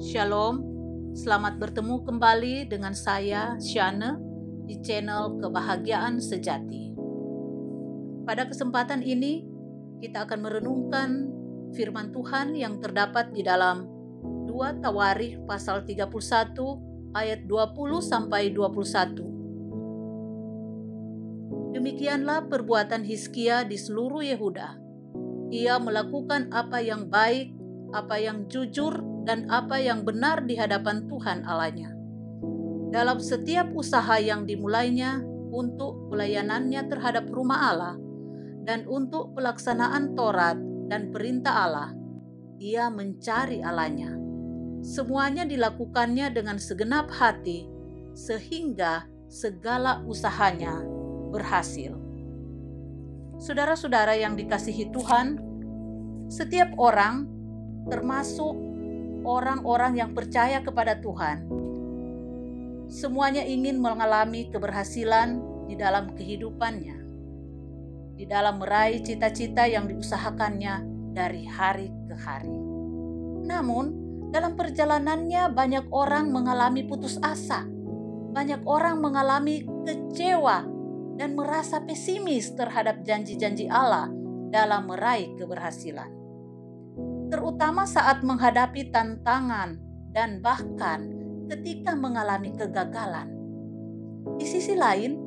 Shalom, selamat bertemu kembali dengan saya, Shana, di channel Kebahagiaan Sejati. Pada kesempatan ini, kita akan merenungkan firman Tuhan yang terdapat di dalam 2 Tawarikh pasal 31 ayat 20-21. Demikianlah perbuatan Hizkia di seluruh Yehuda. Ia melakukan apa yang baik, apa yang jujur, dan apa yang benar di hadapan Tuhan Allahnya. Dalam setiap usaha yang dimulainya untuk pelayanannya terhadap rumah Allah dan untuk pelaksanaan Taurat dan perintah Allah, ia mencari Allahnya. Semuanya dilakukannya dengan segenap hati sehingga segala usahanya berhasil. Saudara-saudara yang dikasihi Tuhan, setiap orang, termasuk orang-orang yang percaya kepada Tuhan, semuanya ingin mengalami keberhasilan di dalam kehidupannya, di dalam meraih cita-cita yang diusahakannya dari hari ke hari. Namun, dalam perjalanannya banyak orang mengalami putus asa, banyak orang mengalami kecewa dan merasa pesimis terhadap janji-janji Allah dalam meraih keberhasilan, terutama saat menghadapi tantangan dan bahkan ketika mengalami kegagalan. Di sisi lain,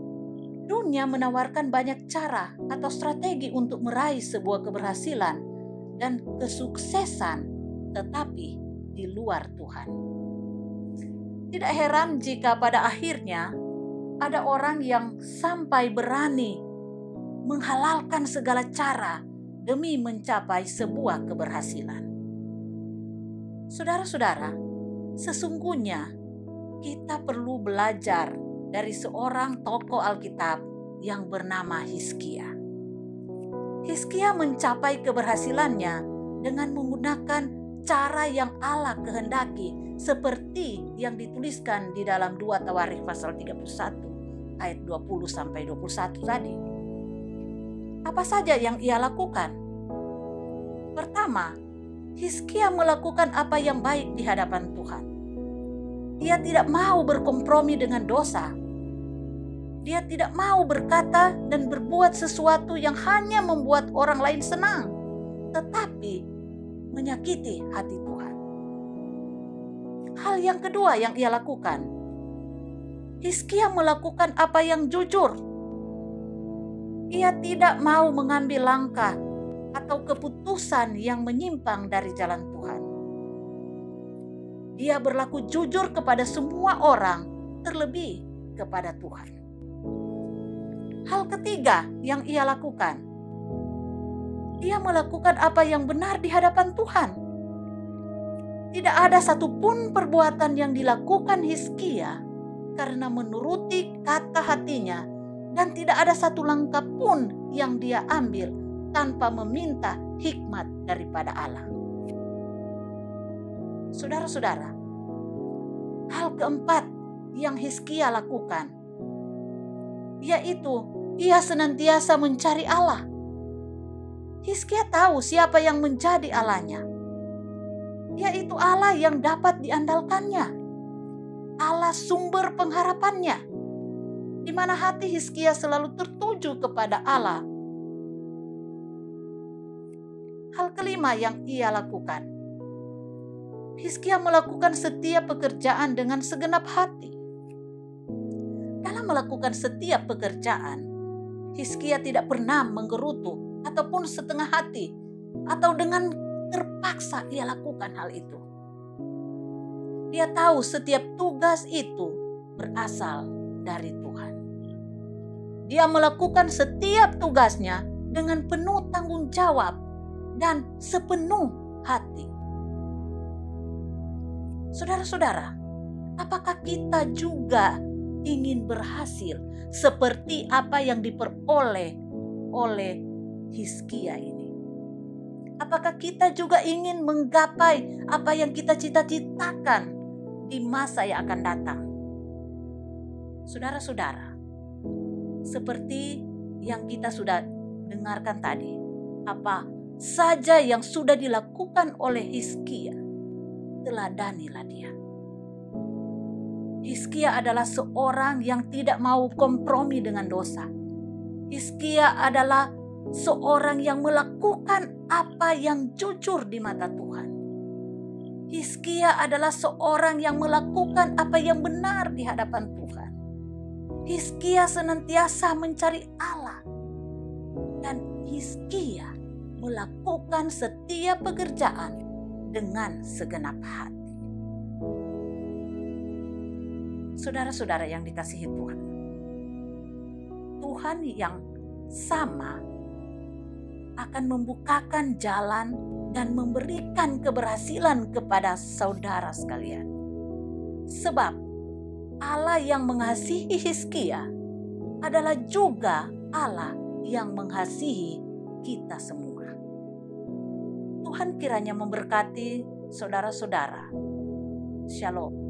dunia menawarkan banyak cara atau strategi untuk meraih sebuah keberhasilan dan kesuksesan, tetapi di luar Tuhan. Tidak heran jika pada akhirnya ada orang yang sampai berani menghalalkan segala cara demi mencapai sebuah keberhasilan. Saudara-saudara, sesungguhnya kita perlu belajar dari seorang tokoh Alkitab yang bernama Hizkia. Hizkia mencapai keberhasilannya dengan menggunakan cara yang Allah kehendaki, seperti yang dituliskan di dalam 2 Tawarikh pasal 31 ayat 20-21 tadi. Apa saja yang ia lakukan? Pertama, Hizkia melakukan apa yang baik di hadapan Tuhan. Ia tidak mau berkompromi dengan dosa. Dia tidak mau berkata dan berbuat sesuatu yang hanya membuat orang lain senang, tetapi menyakiti hati Tuhan. Hal yang kedua yang ia lakukan, Hizkia melakukan apa yang jujur. Ia tidak mau mengambil langkah atau keputusan yang menyimpang dari jalan Tuhan. Dia berlaku jujur kepada semua orang, terlebih kepada Tuhan. Hal ketiga yang ia lakukan, ia melakukan apa yang benar di hadapan Tuhan. Tidak ada satupun perbuatan yang dilakukan Hizkia karena menuruti kata hatinya, dan tidak ada satu langkah pun yang dia ambil tanpa meminta hikmat daripada Allah. Saudara-saudara, hal keempat yang Hizkia lakukan, yaitu ia senantiasa mencari Allah. Hizkia tahu siapa yang menjadi Allahnya, yaitu Allah yang dapat diandalkannya, Allah sumber pengharapannya, di mana hati Hizkia selalu tertuju kepada Allah. Hal kelima yang ia lakukan, Hizkia melakukan setiap pekerjaan dengan segenap hati. Dalam melakukan setiap pekerjaan, Hizkia tidak pernah menggerutu ataupun setengah hati atau dengan terpaksa ia lakukan hal itu. Dia tahu setiap tugas itu berasal dari Tuhan. Dia melakukan setiap tugasnya dengan penuh tanggung jawab dan sepenuh hati. Saudara-saudara, apakah kita juga ingin berhasil seperti apa yang diperoleh oleh Hizkia ini? Apakah kita juga ingin menggapai apa yang kita cita-citakan di masa yang akan datang? Saudara-saudara, seperti yang kita sudah dengarkan tadi, apa saja yang sudah dilakukan oleh Hizkia, teladanilah dia. Hizkia adalah seorang yang tidak mau kompromi dengan dosa. Hizkia adalah seorang yang melakukan apa yang jujur di mata Tuhan. Hizkia adalah seorang yang melakukan apa yang benar di hadapan Tuhan. Hizkia senantiasa mencari Allah. Dan Hizkia melakukan setiap pekerjaan dengan segenap hati. Saudara-saudara yang dikasihi Tuhan, Tuhan yang sama akan membukakan jalan dan memberikan keberhasilan kepada saudara sekalian. Sebab Allah yang mengasihi Hizkia adalah juga Allah yang mengasihi kita semua. Tuhan kiranya memberkati saudara-saudara. Shalom.